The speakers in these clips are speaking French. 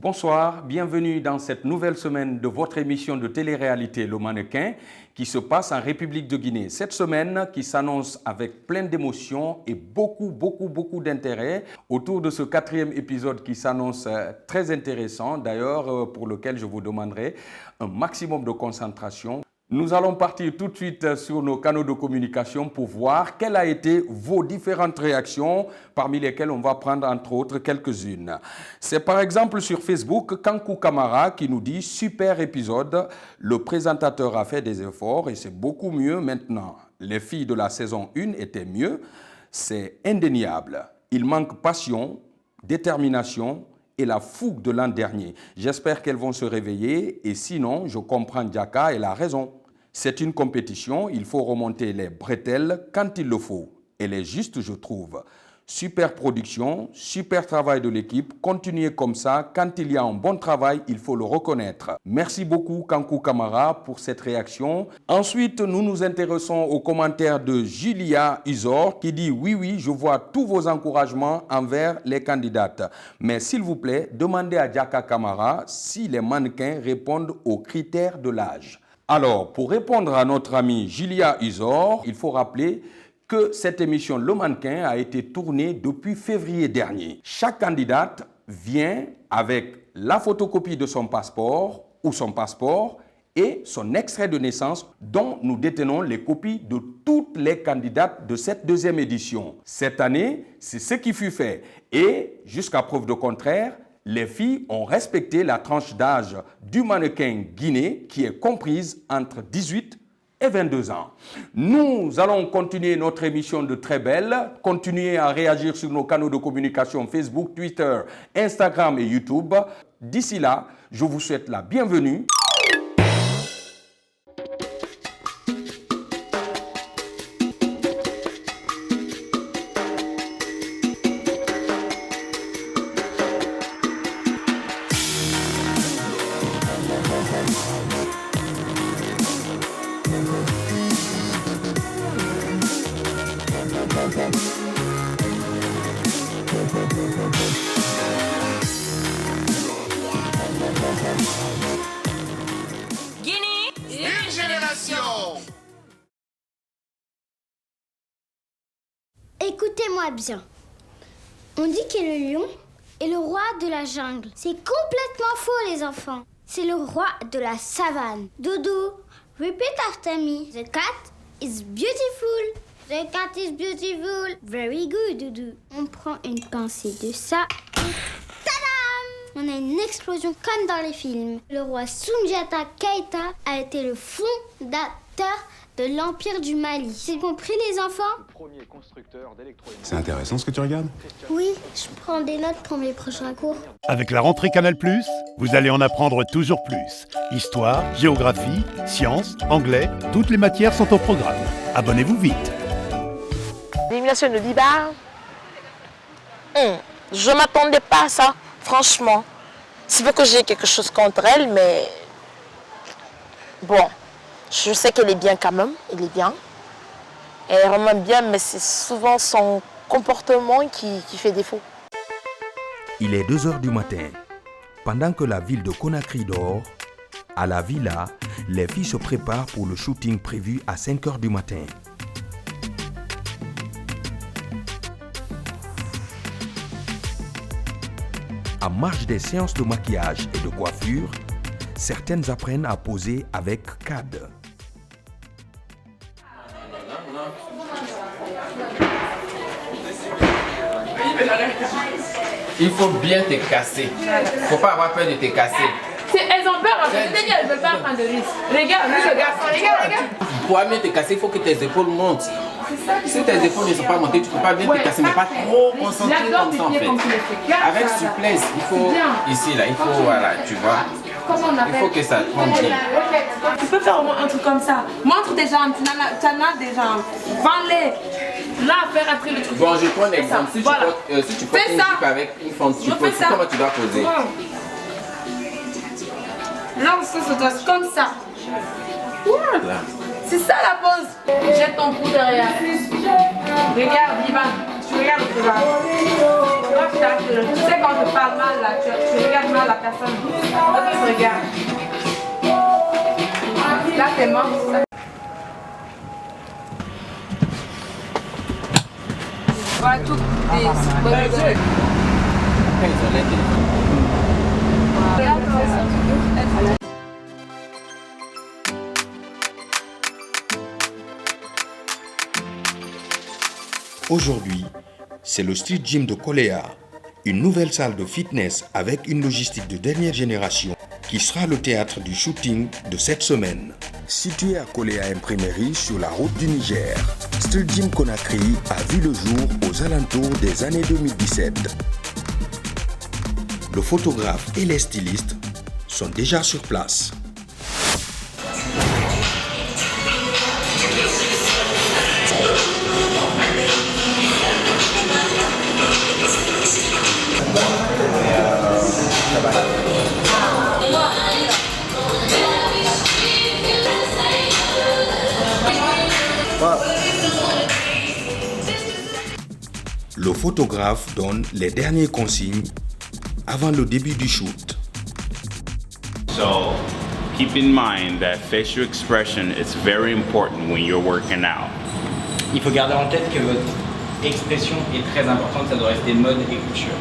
Bonsoir, bienvenue dans cette nouvelle semaine de votre émission de télé-réalité Le Mannequin qui se passe en République de Guinée. Cette semaine qui s'annonce avec plein d'émotions et beaucoup d'intérêt autour de ce 4e épisode qui s'annonce très intéressant, d'ailleurs pour lequel je vous demanderai un maximum de concentration. Nous allons partir tout de suite sur nos canaux de communication pour voir quelles ont été vos différentes réactions, parmi lesquelles on va prendre entre autres quelques-unes. C'est par exemple sur Facebook, Kankou Kamara qui nous dit « Super épisode, le présentateur a fait des efforts et c'est beaucoup mieux maintenant. Les filles de la saison 1 étaient mieux, c'est indéniable. Il manque passion, détermination, et la fougue de l'an dernier. J'espère qu'elles vont se réveiller et sinon, je comprends Diaka, elle a raison. C'est une compétition, il faut remonter les bretelles quand il le faut. Elle est juste, je trouve. Super production, super travail de l'équipe. Continuez comme ça. Quand il y a un bon travail, il faut le reconnaître. Merci beaucoup, Kankou Kamara, pour cette réaction. Ensuite, nous nous intéressons aux commentaires de Julia Isor qui dit « Oui, je vois tous vos encouragements envers les candidates. Mais s'il vous plaît, demandez à Diaka Kamara si les mannequins répondent aux critères de l'âge. » Alors, pour répondre à notre amie Julia Isor, il faut rappeler que cette émission Le Mannequin a été tournée depuis février dernier. Chaque candidate vient avec la photocopie de son passeport ou son passeport et son extrait de naissance dont nous détenons les copies de toutes les candidates de cette 2e édition. Cette année, c'est ce qui fut fait et, jusqu'à preuve de contraire, les filles ont respecté la tranche d'âge du mannequin guinéen qui est comprise entre 18 et 22 ans. Nous allons continuer notre émission de Très Belle, continuer à réagir sur nos canaux de communication Facebook, Twitter, Instagram et YouTube. D'ici là, je vous souhaite la bienvenue. Écoutez-moi bien. On dit que le lion est le roi de la jungle. C'est complètement faux, les enfants. C'est le roi de la savane. Doudou, repeat after me. The cat is beautiful. The cat is beautiful. Very good, Doudou. On prend une pincée de ça. Tadam! On a une explosion comme dans les films. Le roi Soundiata Keïta a été le fondateur de l'Empire du Mali. C'est compris, les enfants? C'est intéressant ce que tu regardes? Oui, je prends des notes pour mes prochains cours. Avec la rentrée Canal+, vous allez en apprendre toujours plus. Histoire, géographie, sciences, anglais, toutes les matières sont au programme. Abonnez-vous vite. L'élimination de Diba, je m'attendais pas à ça, franchement. C'est vrai que j'ai quelque chose contre elle, mais bon. Je sais qu'elle est bien quand même, elle est bien. Elle est vraiment bien, mais c'est souvent son comportement qui fait défaut. Il est 2 heures du matin. Pendant que la ville de Conakry dort, à la villa, les filles se préparent pour le shooting prévu à 5 heures du matin. En marge des séances de maquillage et de coiffure, certaines apprennent à poser avec CAD. Il faut bien te casser. Faut pas avoir peur de te casser. Elles ont peur, en fait. Elles ne veulent pas prendre de risque. Regarde, le garçon, regarde. Pour bien te casser, il faut que tes épaules montent. Si tes épaules ne sont pas montées, tu ne peux pas bien te casser, mais pas trop concentré comme ça en fait. Avec souplesse, il faut, ici là, il faut, voilà, tu vois. Il faut que ça tombe bien. Tu peux faire au moins un truc comme ça. Montre tes jambes, tu en as des jambes. Vends-les. Là, faire après le truc. Bon, je prends l'exemple. Si, voilà. Si tu portes une jupe avec une fente, tu poses, comment tu dois poser? Là, ça doit être comme ça. Voilà. C'est ça la pose. Jette ton cou derrière. Regarde, Ivan. Tu regardes le travail. Tu sais quand te parle mal là, tu regardes mal la personne. Tu regardes. Là, t'es mort. Voilà tout. Aujourd'hui, c'est le Street Gym de Koléa, une nouvelle salle de fitness avec une logistique de dernière génération qui sera le théâtre du shooting de cette semaine. Situé à Koléa Imprimerie sur la route du Niger, Street Gym Conakry a vu le jour aux alentours des années 2017. Le photographe et les stylistes sont déjà sur place. Le photographe donne les dernières consignes avant le début du shoot. So keep in mind that facial expression is very important when you're working out. Il faut garder en tête que votre expression est très importante, ça doit rester mode et couture.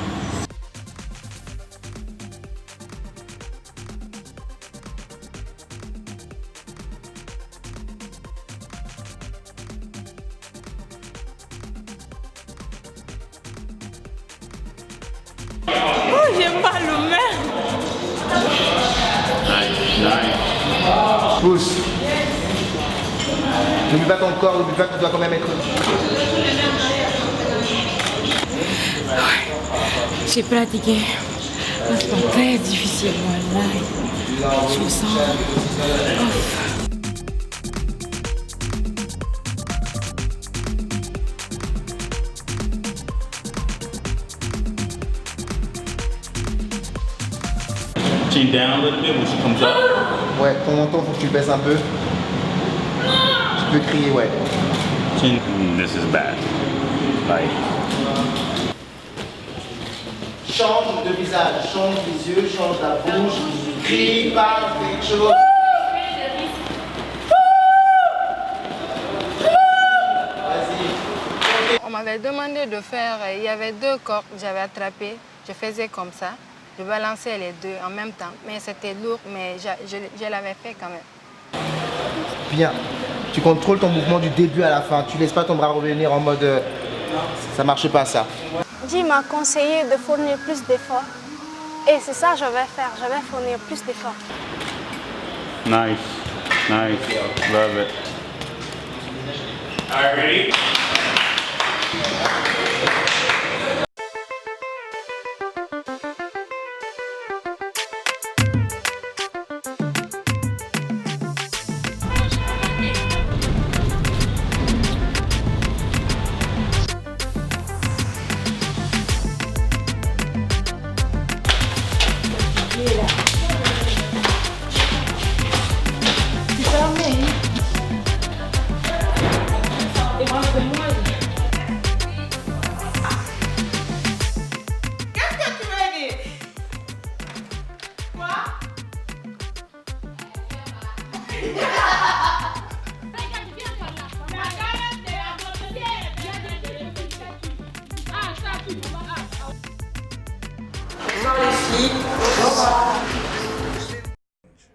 Pousse. N'oublie pas ton corps, n'oublie pas que tu dois quand même être... J'ai pratiqué. C'est très difficile, voilà. Je me sens off. Chin down a little bit when she comes up. Ouais, ton menton, faut que tu le baisses un peu. Tu peux crier, ouais. Chin. This is bad. Like. Change de visage, change les yeux, change la bouche, crie, parle, fais quelque chose. Vas-y. On m'avait demandé de faire, il y avait 2 cordes, j'avais attrapé, je faisais comme ça. Je balançais les 2 en même temps, mais c'était lourd, mais je l'avais fait quand même. Bien. Tu contrôles ton mouvement du début à la fin. Tu laisses pas ton bras revenir en mode... ça marche pas ça. Jim m'a conseillé de fournir plus d'efforts. Et c'est ça que je vais faire. Je vais fournir plus d'efforts. Nice. Nice. Love it. All right, ready?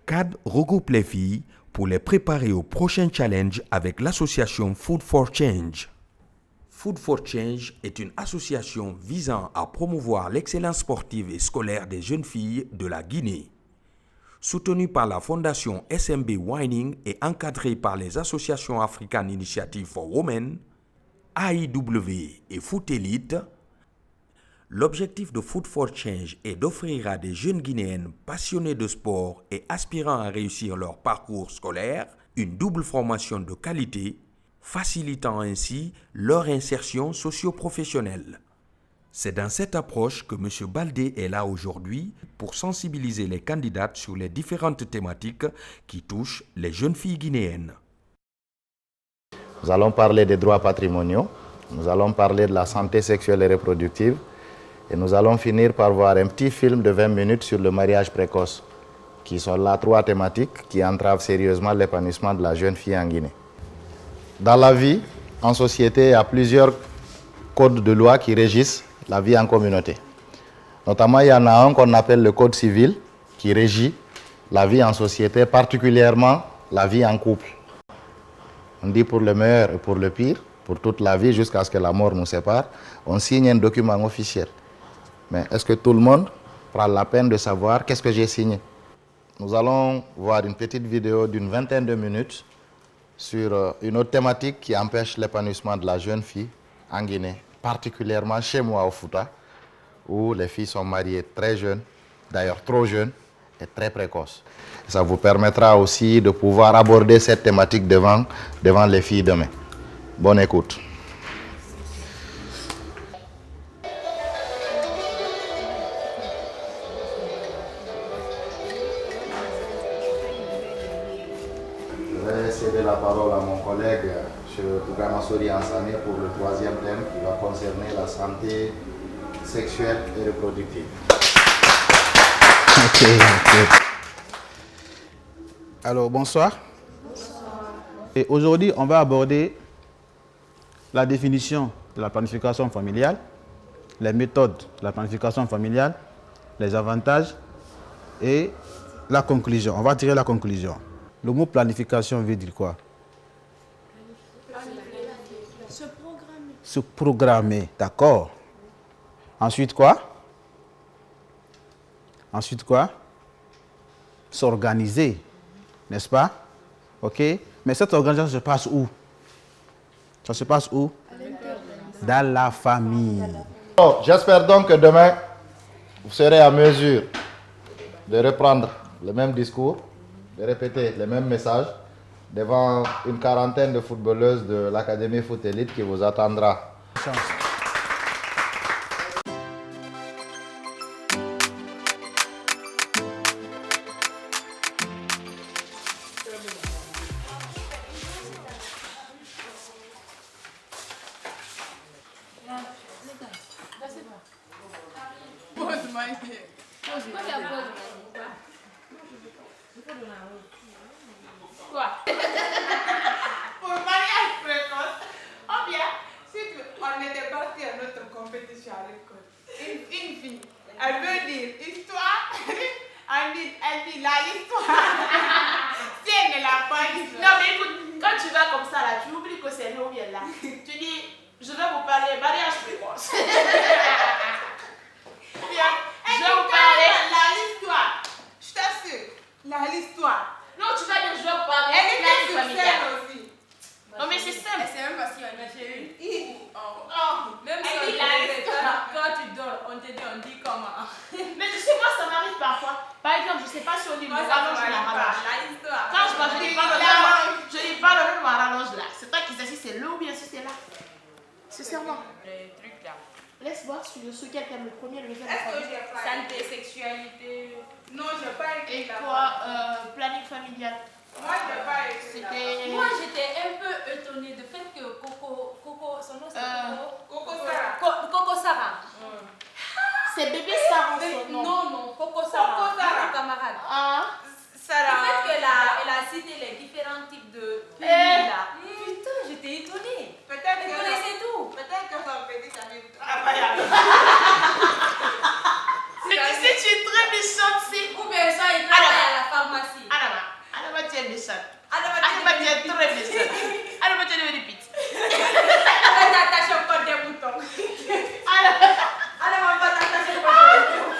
CAD regroupe les filles pour les préparer au prochain challenge avec l'association Food for Change. Food for Change est une association visant à promouvoir l'excellence sportive et scolaire des jeunes filles de la Guinée. Soutenue par la fondation SMB Wining et encadrée par les associations African Initiative for Women, AIW et Foot Elite, l'objectif de Food for Change est d'offrir à des jeunes Guinéennes passionnées de sport et aspirant à réussir leur parcours scolaire une double formation de qualité, facilitant ainsi leur insertion socio-professionnelle. C'est dans cette approche que M. Baldé est là aujourd'hui pour sensibiliser les candidates sur les différentes thématiques qui touchent les jeunes filles guinéennes. Nous allons parler des droits patrimoniaux, nous allons parler de la santé sexuelle et reproductive Et nous allons finir par voir un petit film de 20 minutes sur le mariage précoce, qui sont là 3 thématiques qui entravent sérieusement l'épanouissement de la jeune fille en Guinée. Dans la vie, en société, il y a plusieurs codes de loi qui régissent la vie en communauté. Notamment, il y en a un qu'on appelle le code civil, qui régit la vie en société, particulièrement la vie en couple. On dit pour le meilleur et pour le pire, pour toute la vie jusqu'à ce que la mort nous sépare, on signe un document officiel. Mais est-ce que tout le monde prend la peine de savoir qu'est-ce que j'ai signé? Nous allons voir une petite vidéo d'une 20aine de minutes sur une autre thématique qui empêche l'épanouissement de la jeune fille en Guinée, particulièrement chez moi au Fouta, où les filles sont mariées très jeunes, d'ailleurs trop jeunes et très précoces. Ça vous permettra aussi de pouvoir aborder cette thématique devant les filles demain. Bonne écoute. Je vais céder la parole à mon collègue, M. Ougamasori Ansane, pour le 3e thème qui va concerner la santé sexuelle et reproductive. Ok. Alors, bonsoir. Et aujourd'hui, on va aborder la définition de la planification familiale, les méthodes de la planification familiale, les avantages et la conclusion. On va tirer la conclusion. Le mot planification veut dire quoi? Se programmer, d'accord. Ensuite quoi? Ensuite quoi? S'organiser, n'est-ce pas? Ok. Mais cette organisation se passe où? Ça se passe où? Dans la famille. J'espère donc que demain, vous serez à mesure de reprendre le même discours, de répéter les mêmes messages devant une quarantaine de footballeuses de l'Académie Foot Elite qui vous attendra. Quoi? Pour mariage précoce, ou bien, si on était parti à notre compétition à l'école, une fille, elle veut dire histoire, elle dit la histoire. Si elle ne l'a pas dit. Non mais écoute, quand tu vas comme ça là, tu oublies que c'est nous bien là. Tu dis, je vais vous parler mariage précoce. Bien, je vais vous parler l'histoire. Je t'assure, l'histoire. Non, tu vas dire, je vais vous parler. Elle était sur scène aussi. Non, mais c'est simple. C'est même parce qu'il y en a chez une. Même si quand tu dors, on te dit, on dit comment. Mais tu sais, moi, ça m'arrive parfois. Par exemple, je ne sais pas si on dit, je rallonge la rallonge. Quand je parle, je dis pas le nom, ma rallonge là. C'est toi qui sais si c'est là ou bien si c'est là. C'est sûrement. Le truc là. Laisse voir sur quel thème le premier, le deuxième. Est-ce que j'ai pas santé, sexualité? Non, j'ai pas écrit. Et quoi? Planning familial. Moi, j'ai pas écrit. Moi, j'étais un peu étonnée du fait que Coco, son nom c'est Coco Sarah. Coco Sarah. C'est bébé Sarah son nom. Non, Coco Sarah. Notre camarade. Sarah. Le fait qu'elle a cité les différents types de pays là. Putain, j'étais étonnée. Peut-être que connaissait tout. Peut-être que son petit ami travaille. Mais tu sais, tu es très méchante, c'est. Ou bien ça, il travaille à la pharmacie. Adama, tu es méchante. Adama, tu es très méchante. Adama, tu es une répite. Adama, t'attaches encore des boutons. Adama, va t'attacher encore des boutons.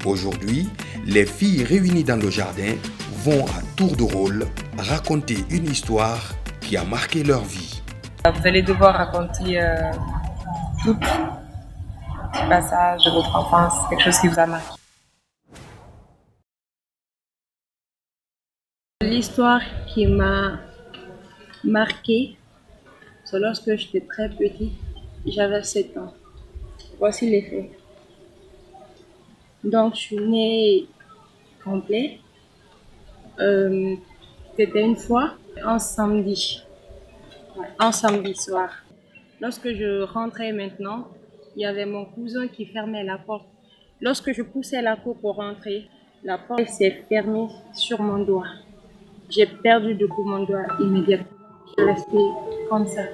Aujourd'hui, les filles réunies dans le jardin vont à tour de rôle raconter une histoire qui a marqué leur vie. Vous allez devoir raconter tout petit passage de votre enfance, quelque chose qui vous a marqué. L'histoire qui m'a marquée, C'est lorsque j'étais très petite, j'avais 7 ans. Voici les faits. Donc, je suis née complet. C'était une fois un samedi soir. Lorsque je rentrais maintenant, il y avait mon cousin qui fermait la porte. Lorsque je poussais la porte pour rentrer, la porte s'est fermée sur mon doigt. J'ai perdu du coup mon doigt immédiatement. Je suis restée comme ça.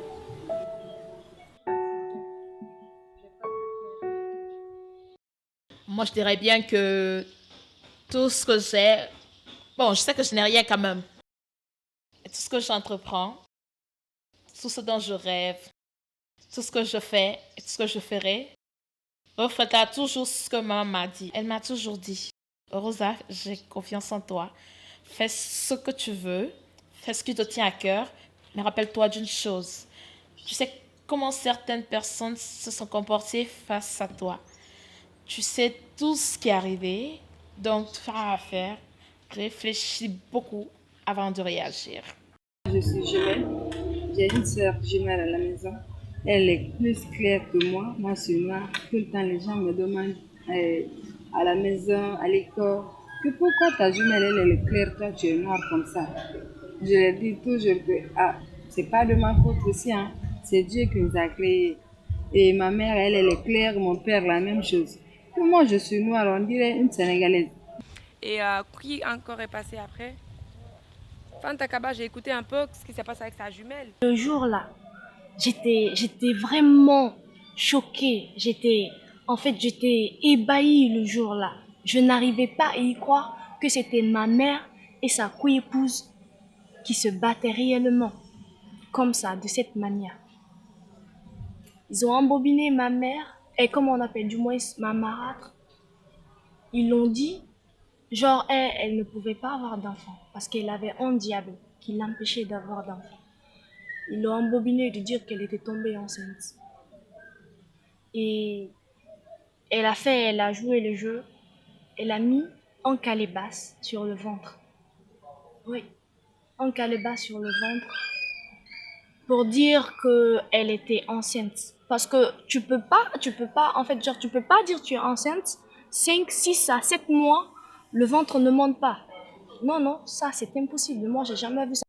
Moi, je dirais bien que tout ce que j'ai... Bon, je sais que je n'ai rien quand même. Et tout ce que j'entreprends, tout ce dont je rêve, tout ce que je fais et tout ce que je ferai, reflètera toujours ce que maman m'a dit. Elle m'a toujours dit, Rosa, j'ai confiance en toi. Fais ce que tu veux, fais ce qui te tient à cœur, mais rappelle-toi d'une chose. Tu sais comment certaines personnes se sont comportées face à toi. Tu sais tout ce qui est arrivé, donc tu feras affaire. Réfléchis beaucoup avant de réagir. Je suis jumelle. J'ai une sœur jumelle à la maison. Elle est plus claire que moi. Moi, je suis noire. Tout le temps, les gens me demandent à la maison, à l'école, que pourquoi ta jumelle, elle est claire, toi, tu es noire comme ça. Je leur dis toujours que c'est pas de ma faute aussi, hein. C'est Dieu qui nous a créés. Et ma mère, elle est claire, mon père, la même chose. Et moi, je suis noire, on dirait une Sénégalaise. Et qui encore est passé après? Fanta Kaba, j'ai écouté un peu ce qui s'est passé avec sa jumelle. Le jour-là, j'étais vraiment choquée. J'étais ébahie le jour-là. Je n'arrivais pas à y croire que c'était ma mère et sa co-épouse qui se battaient réellement, comme ça, de cette manière. Ils ont embobiné ma mère, et comme on appelle du moins ma marâtre, ils l'ont dit, genre elle ne pouvait pas avoir d'enfant, parce qu'elle avait un diable qui l'empêchait d'avoir d'enfant. Ils l'ont embobinée de dire qu'elle était tombée enceinte. Et elle a joué le jeu, elle a mis un calebasse sur le ventre. Oui, un calebasse sur le ventre pour dire qu'elle était enceinte. Parce que tu peux pas, en fait, genre, tu peux pas dire que tu es enceinte, 5, 6 à 7 mois, le ventre ne monte pas. Non, ça c'est impossible. Moi, j'ai jamais vu ça.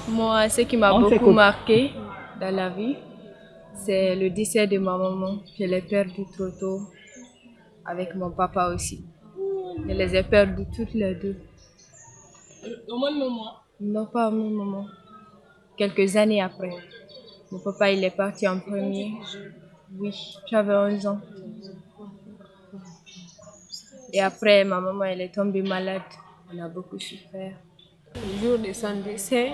Moi, ce qui m'a beaucoup marqué dans la vie, c'est le décès de ma maman. Je l'ai perdu trop tôt, avec mon papa aussi. Je les ai perdus toutes les deux. Au même moment? Non, pas au même moment. Quelques années après. Mon papa, il est parti en premier. Oui, j'avais 11 ans. Et après, ma maman, elle est tombée malade. On a beaucoup souffert. Le jour de son décès,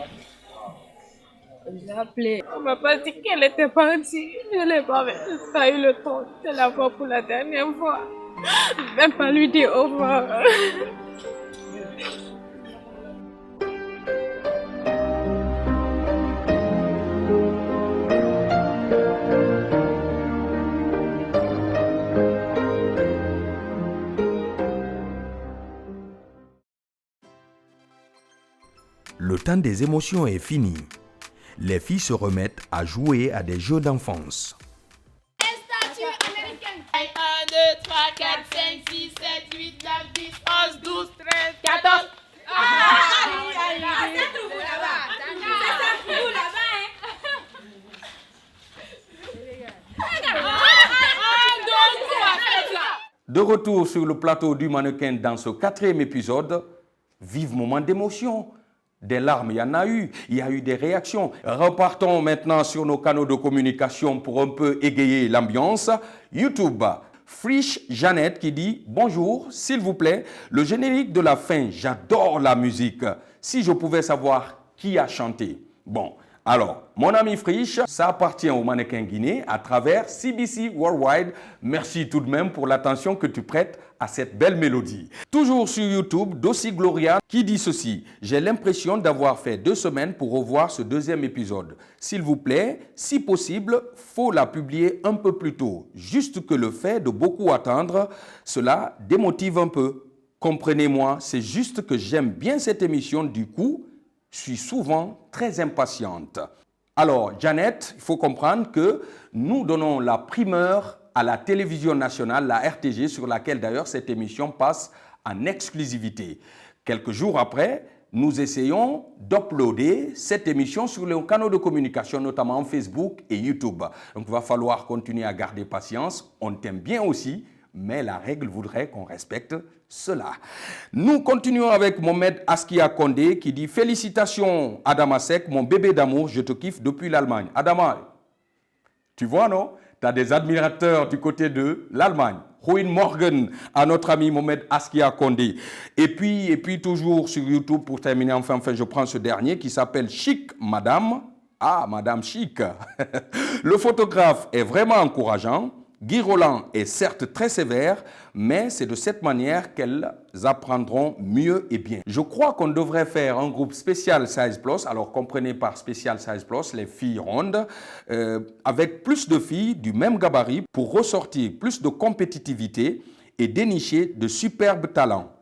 j'ai appelé. On m'a pas dit qu'elle était partie. Je n'ai pas eu le temps de la voir pour la dernière fois. Je ne vais pas lui dire au revoir. Le temps des émotions est fini. Les filles se remettent à jouer à des jeux d'enfance. 1, 2, 3, 4, 5, 6, 7, 8, 9, 10, 11, 12, 13, 14. De retour sur le plateau du mannequin dans ce 4e épisode, vive moment d'émotion. Des larmes, il y en a eu. Il y a eu des réactions. Repartons maintenant sur nos canaux de communication pour un peu égayer l'ambiance. YouTube, Friche Jeannette qui dit « Bonjour, s'il vous plaît, le générique de la fin, j'adore la musique. Si je pouvais savoir qui a chanté. » Bon, alors, mon ami Friche, ça appartient au mannequin guinéen à travers CBC Worldwide. Merci tout de même pour l'attention que tu prêtes à cette belle mélodie. Toujours sur YouTube, Dossi Gloria qui dit ceci. J'ai l'impression d'avoir fait 2 semaines pour revoir ce 2e épisode. S'il vous plaît, si possible, faut la publier un peu plus tôt. Juste que le fait de beaucoup attendre, cela démotive un peu. Comprenez-moi, c'est juste que j'aime bien cette émission, du coup, je suis souvent très impatiente. Alors, Janet, il faut comprendre que nous donnons la primeur à la télévision nationale, la RTG, sur laquelle d'ailleurs cette émission passe en exclusivité. Quelques jours après, nous essayons d'uploader cette émission sur les canaux de communication, notamment Facebook et YouTube. Donc, il va falloir continuer à garder patience. On t'aime bien aussi, mais la règle voudrait qu'on respecte cela. Nous continuons avec Mohamed Askia Condé qui dit « Félicitations Adama Seck, mon bébé d'amour, je te kiffe depuis l'Allemagne. » Adama, tu vois, non? Tu as des admirateurs du côté de l'Allemagne. Ruin Morgan à notre ami Mohamed Askia Condé. Et puis toujours sur YouTube, pour terminer, enfin, je prends ce dernier qui s'appelle Chic Madame. Ah, Madame Chic. Le photographe est vraiment encourageant. Guy Roland est certes très sévère, mais c'est de cette manière qu'elles apprendront mieux et bien. Je crois qu'on devrait faire un groupe spécial Size Plus, alors comprenez par spécial Size Plus les filles rondes, avec plus de filles du même gabarit pour ressortir plus de compétitivité et dénicher de superbes talents.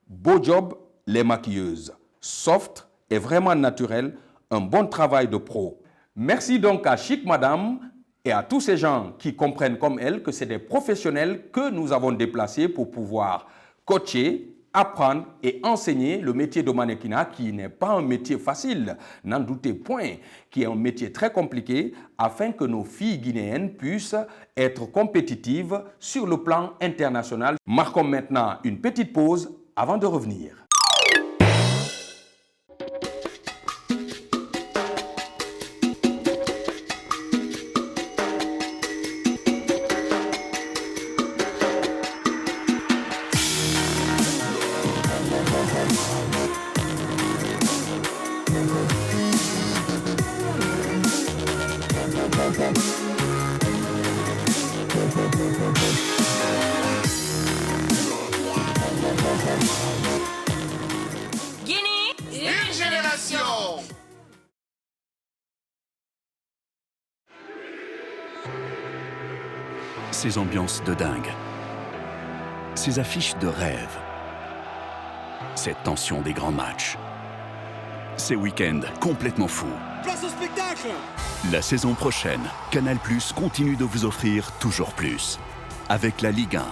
Beau job, les maquilleuses. Soft et vraiment naturel, un bon travail de pro. Merci donc à Chic Madame et à tous ces gens qui comprennent comme elle que c'est des professionnels que nous avons déplacés pour pouvoir coacher, apprendre et enseigner le métier de mannequinat qui n'est pas un métier facile, n'en doutez point, qui est un métier très compliqué afin que nos filles guinéennes puissent être compétitives sur le plan international. Marquons maintenant une petite pause avant de revenir. Ces ambiances de dingue, ces affiches de rêve, cette tension des grands matchs, ces week-ends complètement fous. Place au spectacle! La saison prochaine, Canal+ continue de vous offrir toujours plus. Avec la Ligue 1,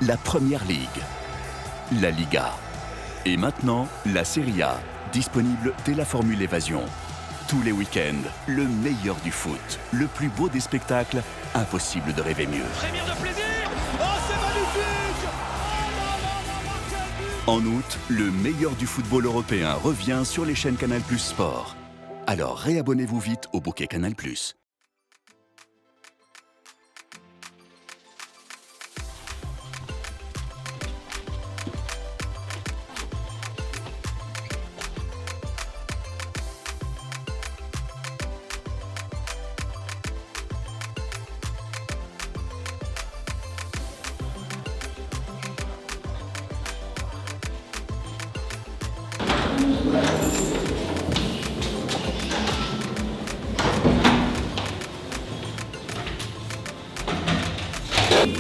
la Première Ligue, la Liga et maintenant la Serie A, disponible dès la formule Évasion. Tous les week-ends, le meilleur du foot, le plus beau des spectacles, impossible de rêver mieux. Frémir de plaisir! Oh, c'est magnifique! En août, le meilleur du football européen revient sur les chaînes Canal+ Sport. Alors réabonnez-vous vite au bouquet Canal+.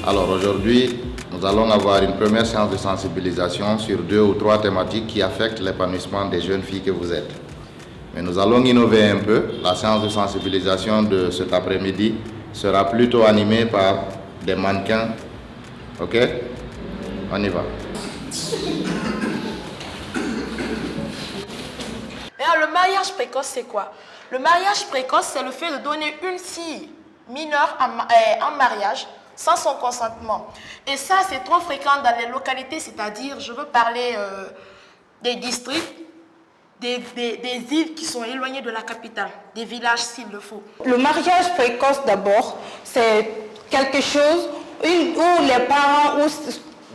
Alors aujourd'hui, nous allons avoir une première séance de sensibilisation sur 2 ou 3 thématiques qui affectent l'épanouissement des jeunes filles que vous êtes. Mais nous allons innover un peu. La séance de sensibilisation de cet après-midi sera plutôt animée par des mannequins. Ok? On y va. Alors, le mariage précoce, c'est quoi? Le mariage précoce, c'est le fait de donner une fille mineure en mariage sans son consentement. Et ça, c'est trop fréquent dans les localités, c'est-à-dire, je veux parler des districts, des îles qui sont éloignées de la capitale, des villages s'il le faut. Le mariage précoce, d'abord, c'est quelque chose où les parents,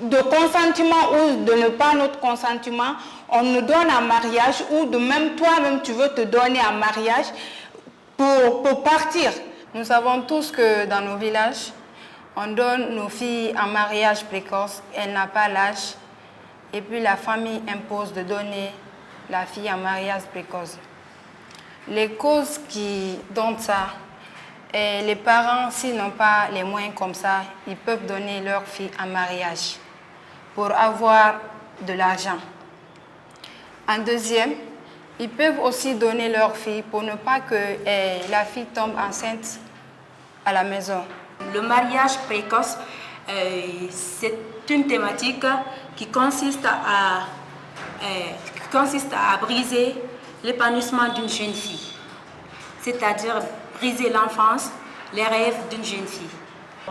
de consentement ou de ne pas notre consentement, on nous donne un mariage ou de même toi-même tu veux te donner un mariage pour partir. Nous savons tous que dans nos villages, on donne nos filles en mariage précoce, elle n'a pas l'âge, et puis la famille impose de donner la fille en mariage précoce. Les causes qui donnent ça, et les parents, s'ils n'ont pas les moyens comme ça, ils peuvent donner leur fille en mariage pour avoir de l'argent. En deuxième, Ils peuvent aussi donner leur fille pour ne pas que la fille tombe enceinte à la maison. Le mariage précoce, c'est une thématique qui consiste à briser l'épanouissement d'une jeune fille, c'est-à-dire briser l'enfance, les rêves d'une jeune fille.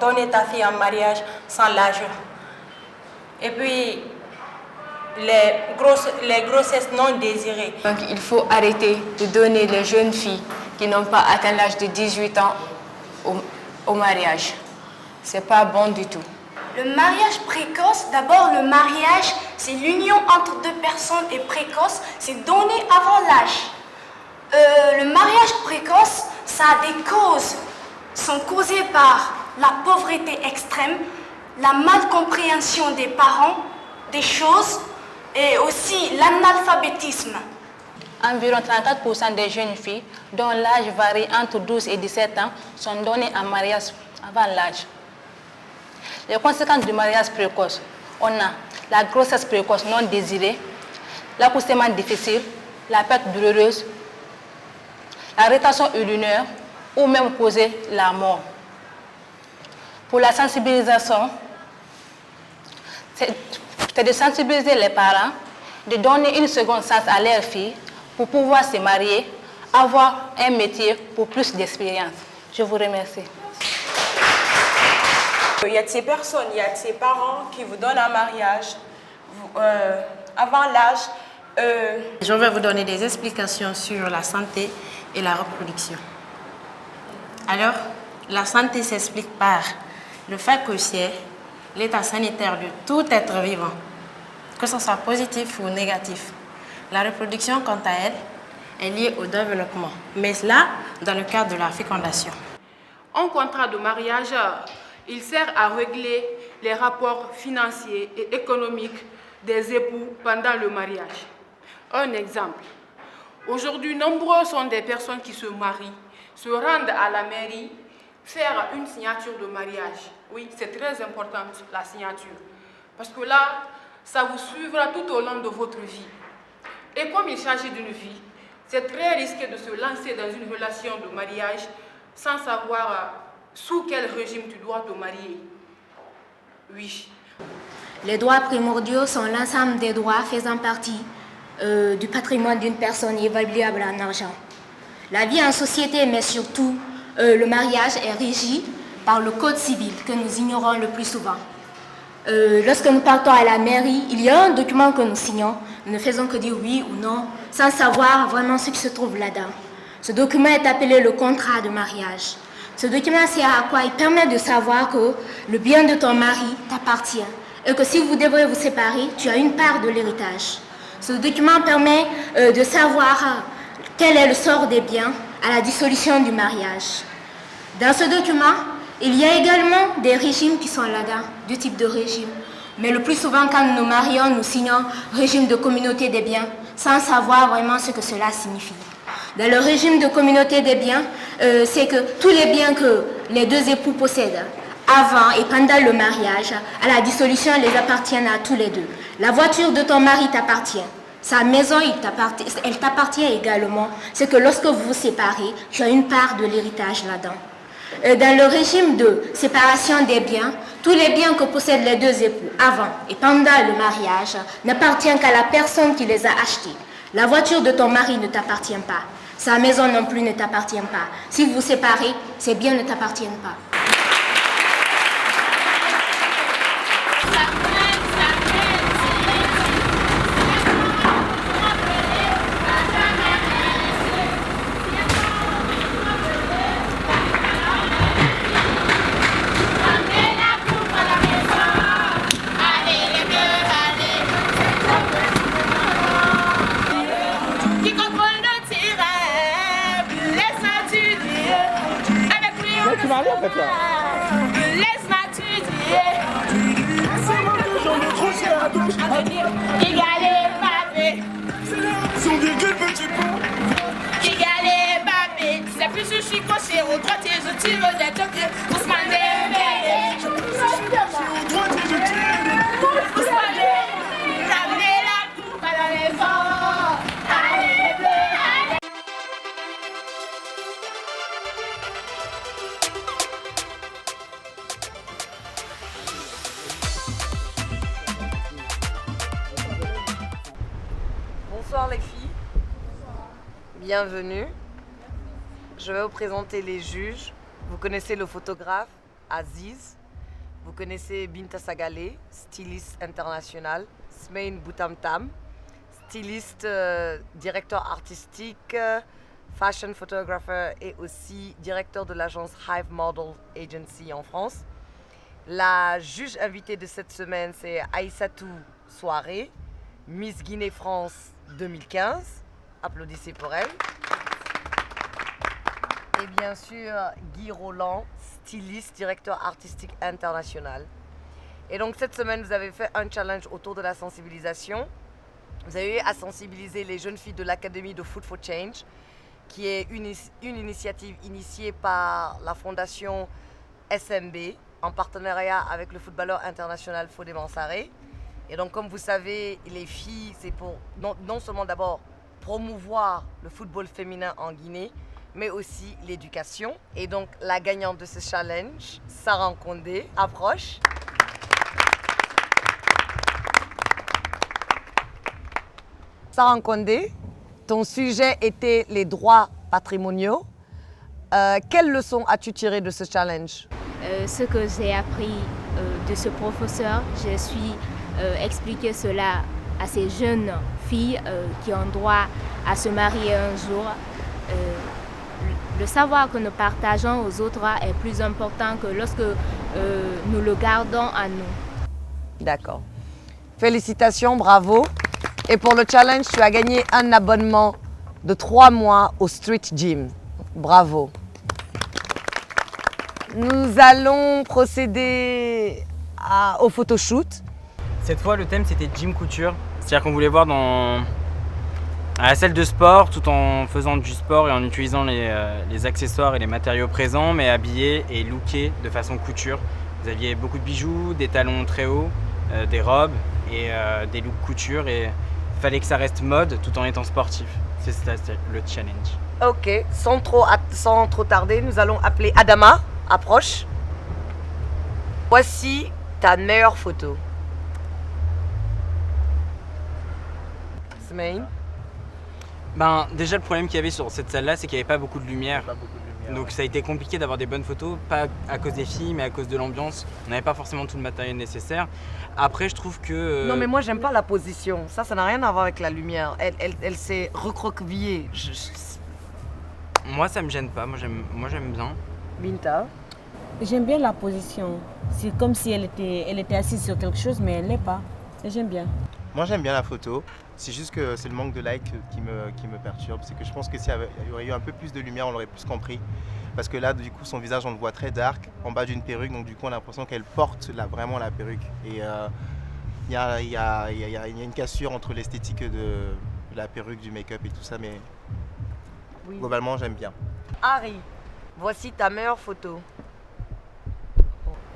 Donner ta fille en mariage sans l'âge. Et puis, les grossesses non désirées. Donc il faut arrêter de donner les jeunes filles qui n'ont pas atteint l'âge de 18 ans au mariage. C'est pas bon du tout. Le mariage précoce, d'abord le mariage, c'est l'union entre deux personnes et précoce, c'est donné avant l'âge. Le mariage précoce, ça a des causes, sont causées par la pauvreté extrême, la malcompréhension des parents, des choses, et aussi l'analphabétisme. Environ 34% des jeunes filles dont l'âge varie entre 12 et 17 ans sont données en mariage avant l'âge. Les conséquences du mariage précoce, on a la grossesse précoce non désirée, l'accouchement difficile, la perte douloureuse, la rétention urinaire ou même causer la mort. Pour la sensibilisation, c'est de sensibiliser les parents, de donner une seconde chance à leur fille pour pouvoir se marier, avoir un métier pour plus d'expérience. Je vous remercie. Il y a de ces personnes, il y a de ces parents qui vous donnent un mariage avant l'âge. Je vais vous donner des explications sur la santé et la reproduction. Alors, la santé s'explique par le fait que c'est l'état sanitaire de tout être vivant, que ce soit positif ou négatif. La reproduction, quant à elle, est liée au développement, mais là, dans le cadre de la fécondation. Un contrat de mariage, il sert à régler les rapports financiers et économiques des époux pendant le mariage. Un exemple. Aujourd'hui, nombreux sont des personnes qui se marient, se rendent à la mairie, faire une signature de mariage. Oui, c'est très important, la signature. Parce que là, ça vous suivra tout au long de votre vie. Et comme il s'agit d'une vie, c'est très risqué de se lancer dans une relation de mariage sans savoir sous quel régime tu dois te marier. Oui. Les droits primordiaux sont l'ensemble des droits faisant partie du patrimoine d'une personne évaluable en argent. La vie en société, mais surtout le mariage, est régi par le code civil que nous ignorons le plus souvent. Lorsque nous partons à la mairie, il y a un document que nous signons. Nous ne faisons que dire oui ou non, sans savoir vraiment ce qui se trouve là-dedans. Ce document est appelé le contrat de mariage. Ce document sert à quoi? Il permet de savoir que le bien de ton mari t'appartient et que si vous devrez vous séparer, tu as une part de l'héritage. Ce document permet de savoir quel est le sort des biens à la dissolution du mariage. Dans ce document, il y a également des régimes qui sont là-dedans, deux types de régimes. Mais le plus souvent, quand nous nous marions, nous signons régime de communauté des biens sans savoir vraiment ce que cela signifie. Dans le régime de communauté des biens, c'est que tous les biens que les deux époux possèdent avant et pendant le mariage, à la dissolution, les appartiennent à tous les deux. La voiture de ton mari t'appartient. Sa maison, elle t'appartient également. C'est que lorsque vous vous séparez, tu as une part de l'héritage là-dedans. Dans le régime de séparation des biens, tous les biens que possèdent les deux époux avant et pendant le mariage n'appartiennent qu'à la personne qui les a achetés. La voiture de ton mari ne t'appartient pas. Sa maison non plus ne t'appartient pas. Si vous vous séparez, ces biens ne t'appartiennent pas. Laisse-moi t'étudier. C'est moi que j'en ai trop cher à gauche, à droite. Égalé Mbappé. Son virgule petit pont. Égalé Mbappé. C'est plus je suis coché au droitier, je tire des choqués. Ousmane Dembélé. Je suis au droitier, je tire. Ousmane Dembélé. Ramenez la coupe à la maison. Allez, bleu. les filles. Bienvenue. Je vais vous présenter les juges. Vous connaissez le photographe Aziz. Vous connaissez Binta Sagale, styliste international. Smain Boutamtam, styliste, directeur artistique, fashion photographer et aussi directeur de l'agence Hive Model Agency en France. La juge invitée de cette semaine, c'est Aïssatou Soirée, Miss Guinée France 2015. Applaudissez pour elle. Et bien sûr, Guy Roland, styliste, directeur artistique international. Et donc cette semaine, vous avez fait un challenge autour de la sensibilisation. Vous avez eu à sensibiliser les jeunes filles de l'Académie de Food for Change, qui est une initiative initiée par la fondation SMB, en partenariat avec le footballeur international Fodé Mansaré. Et donc comme vous savez, les filles, c'est pour non seulement d'abord promouvoir le football féminin en Guinée, mais aussi l'éducation. Et donc la gagnante de ce challenge, Sarah Nkondé, approche. Sarah Nkondé, ton sujet était les droits patrimoniaux. Quelles leçons as-tu tirées de ce challenge? Ce que j'ai appris de ce professeur, je suis expliqué cela à ces jeunes filles qui ont droit à se marier un jour. Le savoir que nous partageons aux autres est plus important que lorsque nous le gardons à nous. D'accord. Félicitations, bravo. Et pour le challenge, tu as gagné un abonnement de 3 mois au Street Gym. Bravo. Nous allons procéder au photoshoot. Cette fois, le thème, c'était gym couture. C'est-à-dire qu'on voulait voir à la salle de sport, tout en faisant du sport et en utilisant les accessoires et les matériaux présents, mais habillés et lookés de façon couture. Vous aviez beaucoup de bijoux, des talons très hauts, des robes et des looks couture. Et il fallait que ça reste mode tout en étant sportif. C'est ça, le challenge. Ok, sans trop tarder, nous allons appeler Adama. Approche. Voici ta meilleure photo. Smain. Déjà, le problème qu'il y avait sur cette salle-là, c'est qu'il n'y avait pas beaucoup de lumière. Donc ça a été compliqué d'avoir des bonnes photos, pas à cause des filles, mais à cause de l'ambiance. On n'avait pas forcément tout le matériel nécessaire. Après, je trouve que... Non, mais moi, j'aime pas la position. Ça n'a rien à voir avec la lumière. Elle s'est recroquevillée. Moi, ça me gêne pas. Moi, j'aime bien. Binta. J'aime bien la position. C'est comme si elle était assise sur quelque chose, mais elle l'est pas. Et j'aime bien. Moi, j'aime bien la photo. C'est juste que c'est le manque de likes qui me perturbe. C'est que je pense que s'il y aurait eu un peu plus de lumière, on l'aurait plus compris. Parce que là, du coup, son visage, on le voit très dark, en bas d'une perruque. Donc, du coup, on a l'impression qu'elle porte vraiment la perruque. Et il y a une cassure entre l'esthétique de la perruque, du make-up et tout ça. Mais oui, globalement, j'aime bien. Harry, voici ta meilleure photo.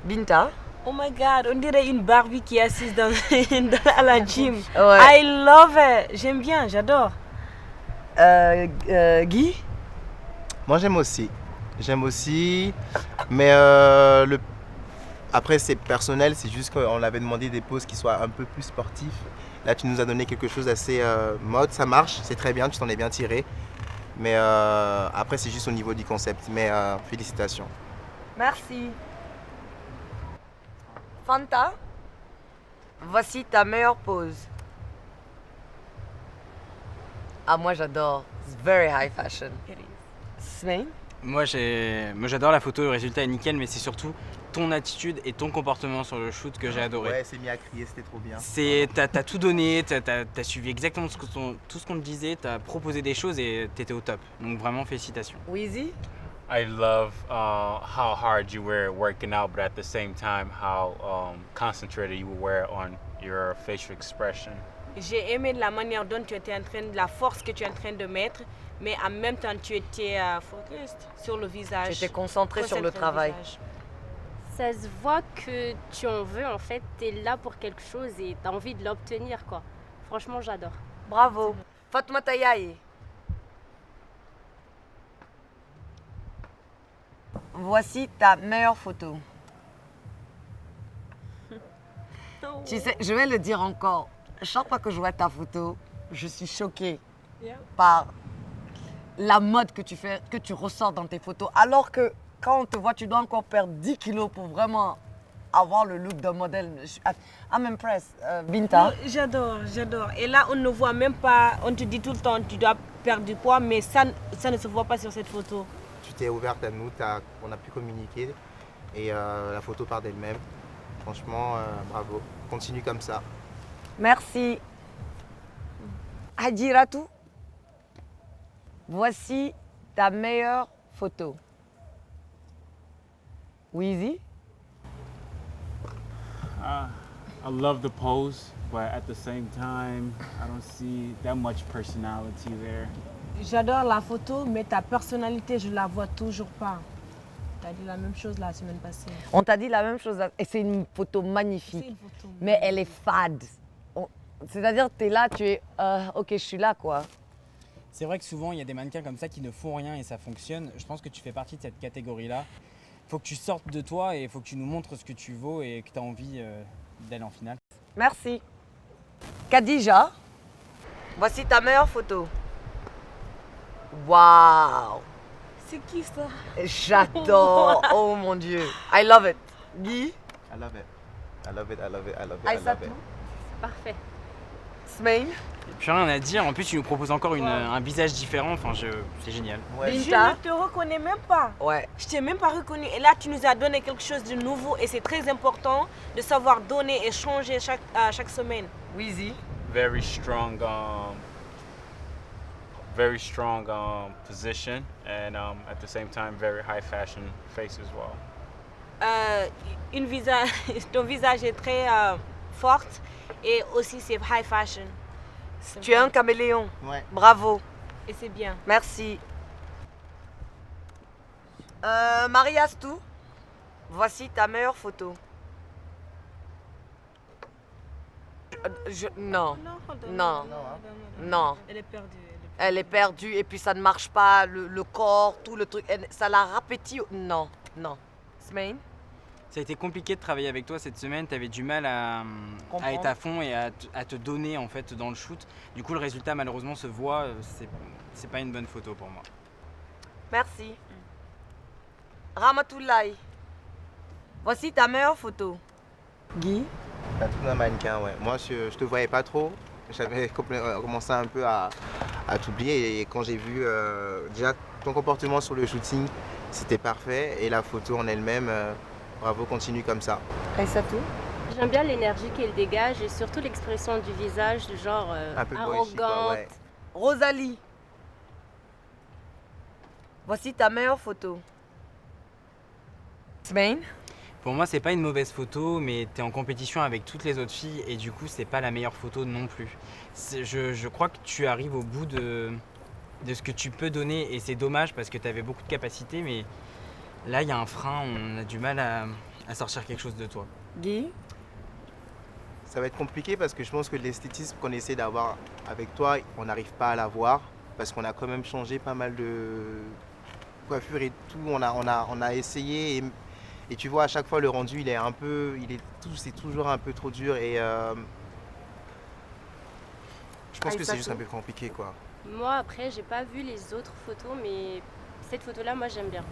Binta. Oh my God, on dirait une Barbie qui est assise à la gym. Ouais. I love it. J'aime bien, j'adore. Guy? Moi, j'aime aussi. Mais après, c'est personnel. C'est juste qu'on avait demandé des poses qui soient un peu plus sportives. Là, tu nous as donné quelque chose d'assez mode. Ça marche, c'est très bien, tu t'en es bien tiré. Mais après, c'est juste au niveau du concept. Mais félicitations. Merci. Fanta, voici ta meilleure pose. Ah, moi j'adore. It's very high fashion. Smain? Moi j'adore la photo, le résultat est nickel, mais c'est surtout ton attitude et ton comportement sur le shoot que j'ai adoré. Ouais, c'est mis à crier, c'était trop bien. T'as tout donné, t'as suivi exactement tout ce qu'on te disait, t'as proposé des choses et t'étais au top. Donc vraiment félicitations. Weezy? I love how hard you were working out, but at the same time, how concentrated you were on your facial expression. J'ai aimé la manière dont tu étais la force que tu es en train de mettre, mais en même temps tu étais focused sur le visage. Tu étais concentré sur le travail. Ça se voit que tu en veux, en fait, tu es là pour quelque chose et tu as envie de l'obtenir, quoi. Franchement, j'adore. Bravo. Fatoumata Yaye. Voici ta meilleure photo. Tu sais, je vais le dire encore. Chaque fois que je vois ta photo, je suis choquée. par la mode que tu fais, que tu ressors dans tes photos. Alors que quand on te voit, tu dois encore perdre 10 kilos pour vraiment avoir le look d'un modèle. I'm impressed. Binta? J'adore. Et là, on ne voit même pas, on te dit tout le temps, tu dois perdre du poids, mais ça ne se voit pas sur cette photo. Tu t'es ouverte à nous, on a pu communiquer et la photo part d'elle-même. Franchement, bravo. Continue comme ça. Merci. Hadjiratou, voici ta meilleure photo. Weezy? I love the pose, but at the same time, I don't see that much personality there. J'adore la photo, mais ta personnalité, je la vois toujours pas. Tu as dit la même chose la semaine passée. On t'a dit la même chose, et c'est une photo magnifique, mais elle est fade. C'est-à-dire, tu es là, tu es, ok, je suis là, quoi. C'est vrai que souvent, il y a des mannequins comme ça qui ne font rien et ça fonctionne. Je pense que tu fais partie de cette catégorie-là. Il faut que tu sortes de toi et il faut que tu nous montres ce que tu vaux et que tu as envie d'elle en finale. Merci. Khadija, voici ta meilleure photo. Waouh! C'est qui ça? J'adore! Oh mon Dieu! I love it. Guy? I love it. I love it, I love it, I love it, I Aïssatou? love it. Parfait. Smaïn? Plus rien à dire. En plus, tu nous proposes encore un visage différent. Enfin, c'est génial. Je ne te reconnais même pas. Ouais. Je t'ai même pas reconnu. Et là, tu nous as donné quelque chose de nouveau. Et c'est très important de savoir donner et changer chaque semaine. Weezy? Very strong position, and at the same time, very high fashion face as well. Ton visage est très forte et aussi c'est high fashion. Tu es un caméléon. Ouais. Bravo. Et c'est bien. Merci. Marie Astou, voici ta meilleure photo. Non. Elle est perdue. Elle est perdue et puis ça ne marche pas, le corps, tout le truc. Ça la rappétit. Non. Smaïn? Ça a été compliqué de travailler avec toi cette semaine. Tu avais du mal à être à fond et à te donner en fait dans le shoot. Du coup, le résultat malheureusement se voit. C'est pas une bonne photo pour moi. Merci. Ramatoulaye, voici ta meilleure photo. Guy? T'as tout un mannequin, ouais. Moi, je te voyais pas trop. J'avais commencé un peu à t'oublier et quand j'ai vu déjà ton comportement sur le shooting, c'était parfait et la photo en elle-même, bravo, continue comme ça. Aïssatou? J'aime bien l'énergie qu'elle dégage et surtout l'expression du visage, du genre un peu arrogante. ouais. Rosalie, voici ta meilleure photo. Smaïn? Pour moi, c'est pas une mauvaise photo, mais tu es en compétition avec toutes les autres filles et du coup, c'est pas la meilleure photo non plus. Je crois que tu arrives au bout de ce que tu peux donner et c'est dommage parce que tu avais beaucoup de capacités, mais là, il y a un frein, on a du mal à sortir quelque chose de toi. Guy? Ça va être compliqué parce que je pense que l'esthétisme qu'on essaie d'avoir avec toi, on n'arrive pas à l'avoir parce qu'on a quand même changé pas mal de coiffure et tout. On a essayé et tu vois à chaque fois le rendu c'est toujours un peu trop dur et je pense que c'est juste un peu compliqué quoi. Moi après j'ai pas vu les autres photos mais cette photo là moi j'aime bien.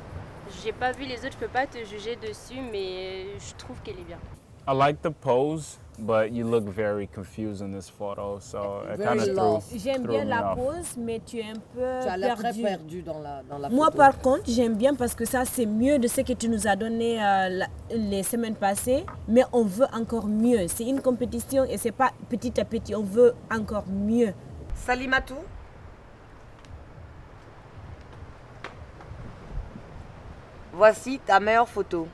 J'ai pas vu les autres, je peux pas te juger dessus mais je trouve qu'elle est bien. I like the pose, but you look very confused in this photo, so it kind of threw J'aime bien me la off. pose, mais tu es un peu Tu as l'air très perdu. perdu dans la Moi, photo. par contre, j'aime bien parce que ça, c'est mieux de ce que tu nous as donné les semaines passées, mais on veut encore mieux. C'est une compétition et c'est pas petit à petit, on veut encore mieux. Salimatou? Voici ta meilleure photo.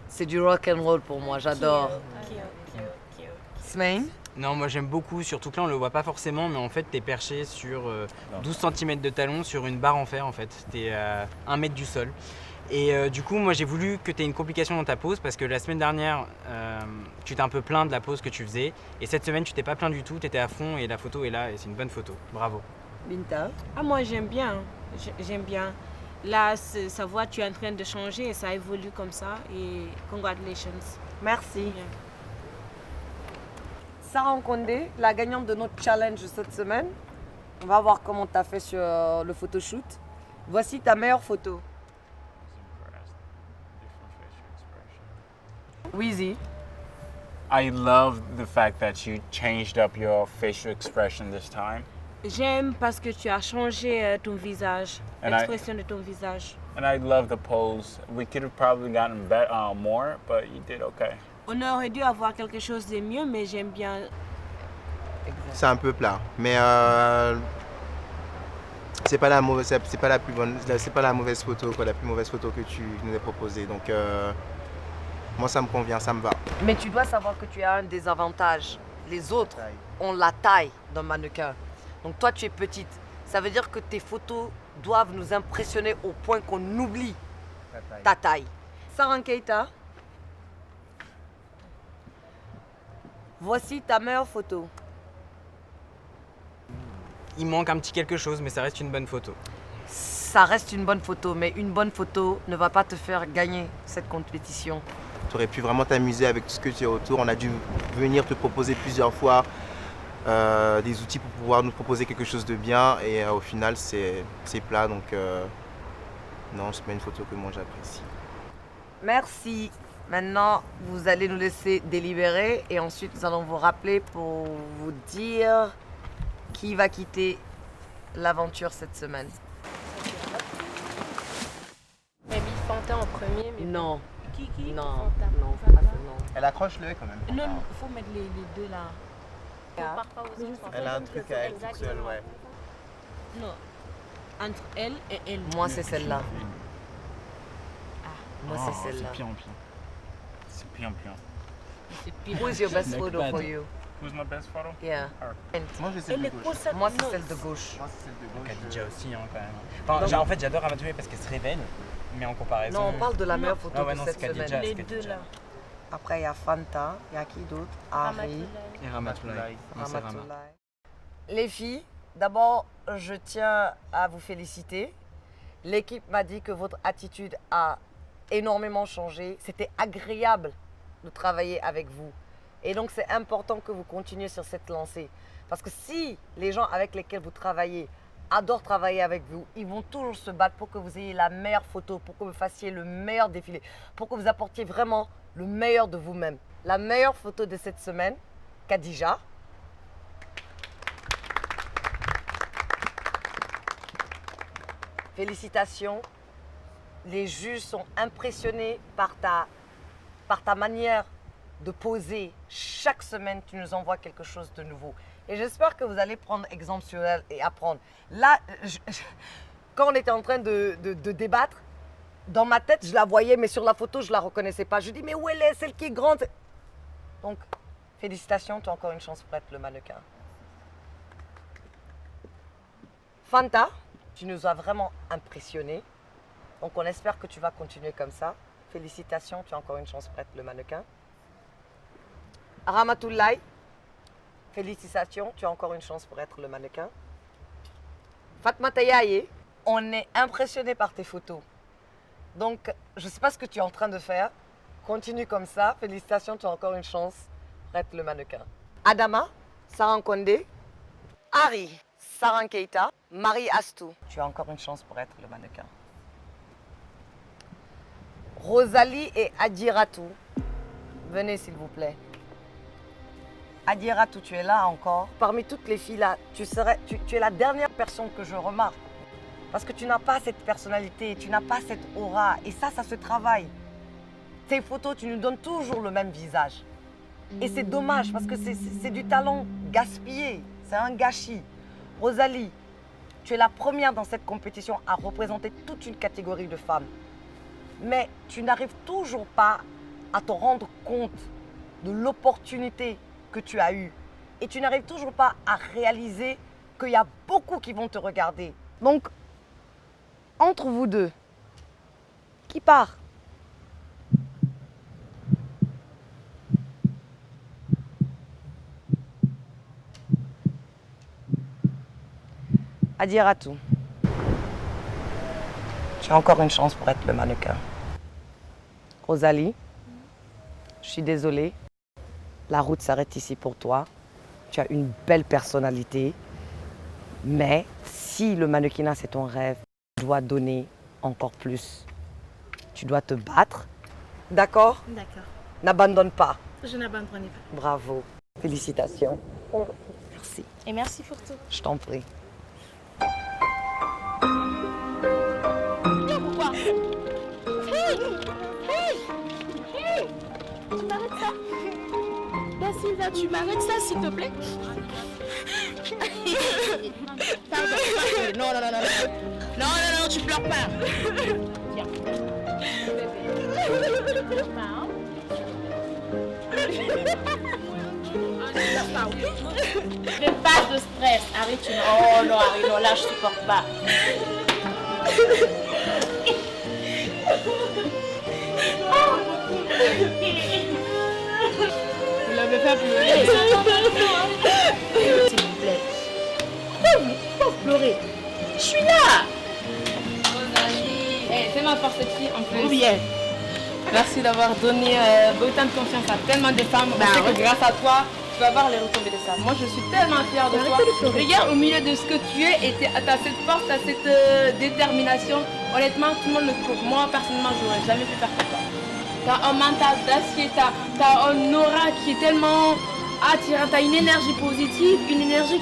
C'est du rock and roll pour moi, j'adore. Smaïn? Non, moi j'aime beaucoup, surtout que là on le voit pas forcément, mais en fait t'es perché sur 12 cm de talon sur une barre en fer en fait. T'es à 1 mètre du sol. Et du coup, moi j'ai voulu que tu aies une complication dans ta pose parce que la semaine dernière, tu t'es un peu plaint de la pose que tu faisais. Et cette semaine, tu t'es pas plaint du tout, tu étais à fond et la photo est là et c'est une bonne photo. Bravo. Binta? Ah, moi j'aime bien. J'aime bien. Là, sa voix, tu es en train de changer et ça évolue comme ça. Et congratulations. Merci. Sarah Nkondé, la gagnante de notre challenge cette semaine. On va voir comment tu as fait sur le photoshoot. Voici ta meilleure photo. Weezy. I love the fact that you changed up your facial expression this time. J'aime parce que tu as changé ton visage, And l'expression de ton visage. And I love the pose. We could have probably gotten more, but you did okay. On aurait dû avoir quelque chose de mieux, mais j'aime bien. C'est un peu plat, mais c'est pas la mauvaise, c'est pas la plus bonne, c'est pas la mauvaise photo, quoi, la plus mauvaise photo que tu nous as proposée. Donc moi ça me convient, ça me va. Mais tu dois savoir que tu as un désavantage. Les autres ont la taille d'un mannequin. Donc toi tu es petite. Ça veut dire que tes photos doivent nous impressionner au point qu'on oublie ta taille. Sarah Keita, voici ta meilleure photo. Il manque un petit quelque chose, mais ça reste une bonne photo. Ça reste une bonne photo, mais une bonne photo ne va pas te faire gagner cette compétition. Tu aurais pu vraiment t'amuser avec tout ce que tu as autour. On a dû venir te proposer plusieurs fois des outils pour pouvoir nous proposer quelque chose de bien. Et au final, c'est plat. Donc non, c'est pas une photo que moi j'apprécie. Merci. Maintenant, vous allez nous laisser délibérer et ensuite nous allons vous rappeler pour vous dire qui va quitter l'aventure cette semaine. Elle a mis Fanta en premier, mais... Non. Qui Non, Fanta. non, Fanta. non. Elle accroche-le quand même. Non, il faut mettre les deux là. Compare pas aux autres, en Elle fait. a un truc à elle toute seule, ouais. Non, entre elle et elle. Moi, c'est celle-là. Moi, Oh, c'est celle-là. C'est pire en pire. C'est pire en pire. Who is your best photo for you? Who's my best photo? Yeah. Moi, je sais celle de gauche. Moi, c'est celle de gauche. Moi, c'est celle de gauche. Khadija aussi, hein, quand même. Enfin, en fait, j'adore Ramatoulaye parce qu'elle se révèle, mais en comparaison. Non, on parle de la meilleure photo Ah ouais, de non, cette c'est Khadija, semaine. c'est Khadija. Après, il y a Fanta, il y a qui d'autre? Harry. Et Ramatoulaye. Non, c'est Rama. Ramatoulaye. Les filles, d'abord, je tiens à vous féliciter. L'équipe m'a dit que votre attitude a énormément changé. C'était agréable de travailler avec vous. Et donc, c'est important que vous continuiez sur cette lancée. Parce que si les gens avec lesquels vous travaillez adorent travailler avec vous, ils vont toujours se battre pour que vous ayez la meilleure photo, pour que vous fassiez le meilleur défilé, pour que vous apportiez vraiment le meilleur de vous-même. La meilleure photo de cette semaine, Khadija. Félicitations. Les juges sont impressionnés par ta manière de poser. Chaque semaine, tu nous envoies quelque chose de nouveau. Et j'espère que vous allez prendre exemple sur elle et apprendre. Là, quand on était en train de débattre, dans ma tête, je la voyais, mais sur la photo, je ne la reconnaissais pas. Je dis, mais où elle est, celle qui est grande? Donc, félicitations, tu as encore une chance pour être le mannequin. Fanta, tu nous as vraiment impressionnés. Donc, on espère que tu vas continuer comme ça. Félicitations, tu as encore une chance pour être le mannequin. Ramatoulaye, félicitations, tu as encore une chance pour être le mannequin. Fatmata Yaye, on est impressionné par tes photos. Donc, je ne sais pas ce que tu es en train de faire. Continue comme ça. Félicitations, tu as encore une chance pour être le mannequin. Adama, Sarah Nkondé, Harry, Sarah Keita, Marie Astou, tu as encore une chance pour être le mannequin. Rosalie et Adiratou, venez s'il vous plaît. Adiratou, tu es là encore. Parmi toutes les filles là, tu es la dernière personne que je remarque. Parce que tu n'as pas cette personnalité, tu n'as pas cette aura. Et ça se travaille. Tes photos, tu nous donnes toujours le même visage. Et c'est dommage parce que c'est du talent gaspillé. C'est un gâchis. Rosalie, tu es la première dans cette compétition à représenter toute une catégorie de femmes. Mais tu n'arrives toujours pas à te rendre compte de l'opportunité que tu as eue. Et tu n'arrives toujours pas à réaliser qu'il y a beaucoup qui vont te regarder. Donc, entre vous deux, qui part? Adiratou, tu as encore une chance pour être le mannequin. Rosalie, je suis désolée, la route s'arrête ici pour toi. tu as une belle personnalité. Mais si le mannequinat c'est ton rêve, tu dois donner encore plus. Tu dois te battre. D'accord? D'accord. N'abandonne pas. Je n'abandonnerai pas. Bravo. Félicitations. Merci. Et merci pour tout. Je t'en prie. Pourquoi? Hey, tu m'arrêtes ça? Ben Sylvia, tu m'arrêtes ça s'il te plaît? Pardon. Non, tu pleures pas. Tiens. Fais pas de stress. Arrête, tu... Oh non, Harry, non, là je supporte pas. Vous l'avez fait pleurer. S'il vous plaît. Pourquoi vous pleurez? Je suis là. Hey, c'est ma force cette fille en plus. Ou bien. Merci d'avoir donné autant de confiance à tellement de femmes. On sait que grâce à toi, tu vas voir les retombées de ça. Moi, je suis tellement fière de toi. Regarde au milieu de ce que tu es et tu as cette force, tu as cette détermination. Honnêtement, tout le monde le trouve. Moi, personnellement, je n'aurais jamais pu faire comme toi. Tu as un mental d'acier, tu as un aura qui est tellement attirant. Tu as une énergie positive, une énergie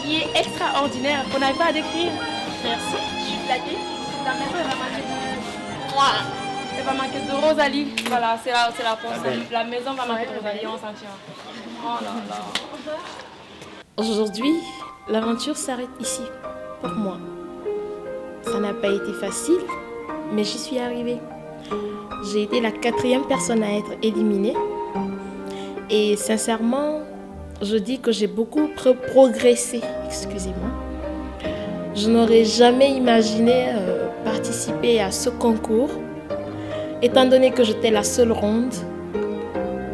qui est extraordinaire, qu'on n'arrive pas à décrire. Merci, je suis flattée. Ta maison, elle va manquer de moi. Elle va manquer de Rosalie. Voilà, c'est la pensée. La maison va manquer de Rosalie, on s'en tient. Oh là là. Aujourd'hui, l'aventure s'arrête ici, pour moi. Ça n'a pas été facile, mais j'y suis arrivée. J'ai été la 4e personne à être éliminée. Et sincèrement, je dis que j'ai beaucoup progressé. Excusez-moi. Je n'aurais jamais imaginé participer à ce concours, étant donné que j'étais la seule ronde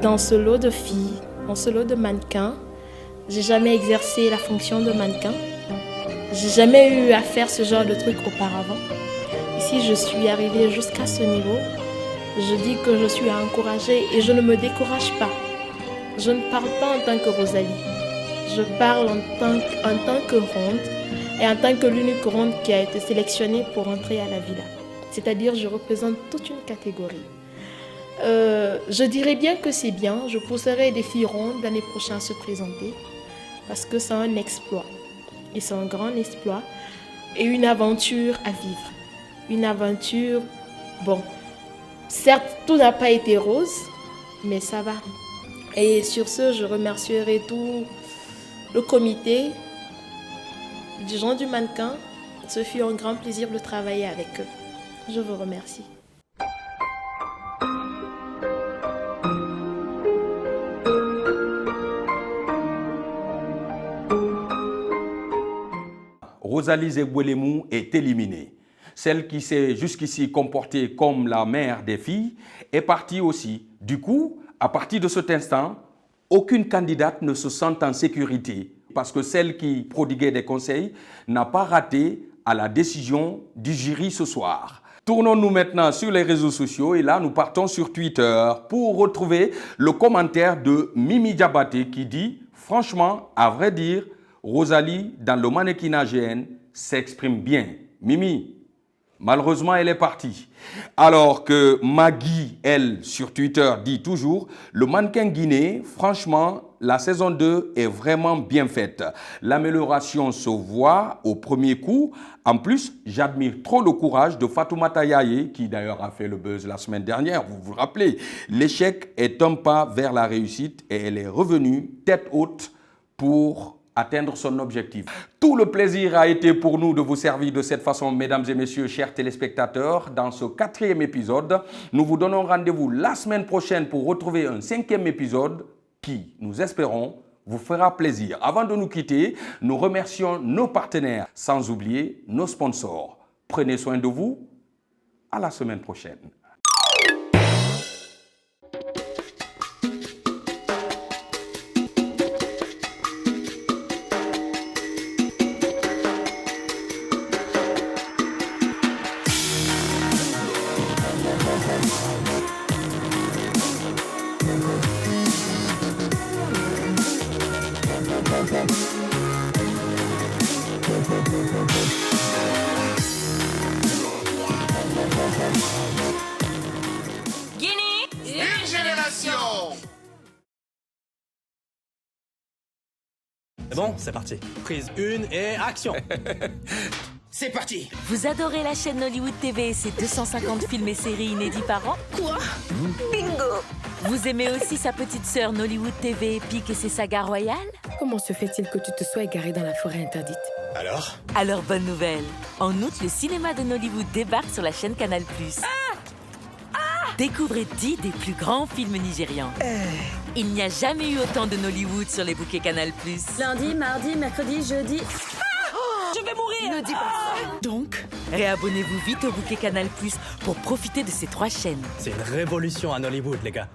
dans ce lot de filles, dans ce lot de mannequins. J'ai jamais exercé la fonction de mannequin. J'ai jamais eu à faire ce genre de truc auparavant. Ici, je suis arrivée jusqu'à ce niveau. Je dis que je suis encouragée et je ne me décourage pas. Je ne parle pas en tant que Rosalie. Je parle en tant que ronde et en tant que l'unique ronde qui a été sélectionnée pour entrer à la villa. C'est-à-dire, je représente toute une catégorie. Je dirais bien que c'est bien. Je pousserai des filles rondes l'année prochaine à se présenter parce que c'est un exploit. Et c'est un grand exploit et une aventure à vivre. Une aventure, bon, certes, tout n'a pas été rose, mais ça va. Et sur ce, je remercierai tout le comité, les gens du mannequin. Ce fut un grand plaisir de travailler avec eux. Je vous remercie. Rosalie Zegwelemou est éliminée. Celle qui s'est jusqu'ici comportée comme la mère des filles est partie aussi. Du coup, à partir de cet instant, aucune candidate ne se sent en sécurité parce que celle qui prodiguait des conseils n'a pas raté à la décision du jury ce soir. Tournons-nous maintenant sur les réseaux sociaux et là, nous partons sur Twitter pour retrouver le commentaire de Mimi Diabaté qui dit « Franchement, à vrai dire, Rosalie, dans le mannequinat GN, s'exprime bien. Mimi, malheureusement, elle est partie. » Alors que Maggie, elle, sur Twitter, dit toujours « Le mannequin guinéen, franchement, la saison 2 est vraiment bien faite. L'amélioration se voit au premier coup. En plus, j'admire trop le courage de Fatoumata Yaye, qui d'ailleurs a fait le buzz la semaine dernière, vous vous rappelez. L'échec est un pas vers la réussite et elle est revenue tête haute pour atteindre son objectif. » Tout le plaisir a été pour nous de vous servir de cette façon, mesdames et messieurs, chers téléspectateurs, dans ce 4e épisode. Nous vous donnons rendez-vous la semaine prochaine pour retrouver un 5e épisode qui, nous espérons, vous fera plaisir. Avant de nous quitter, nous remercions nos partenaires, sans oublier nos sponsors. Prenez soin de vous. À la semaine prochaine. C'est bon, c'est parti. Prise 1 et action. C'est parti. Vous adorez la chaîne Nollywood TV et ses 250 films et séries inédits par an? Quoi? Bingo! Vous aimez aussi sa petite sœur Nollywood TV épique et ses sagas royales? Comment se fait-il que tu te sois égaré dans la forêt interdite? Alors bonne nouvelle. En août, le cinéma de Nollywood débarque sur la chaîne Canal+. Découvrez 10 des plus grands films nigérians. Il n'y a jamais eu autant de Nollywood sur les bouquets Canal+. Lundi, mardi, mercredi, jeudi. Je vais mourir! Ne dis pas ça. Donc, réabonnez-vous vite au bouquet Canal+ pour profiter de ces 3 chaînes. C'est une révolution à Nollywood, les gars.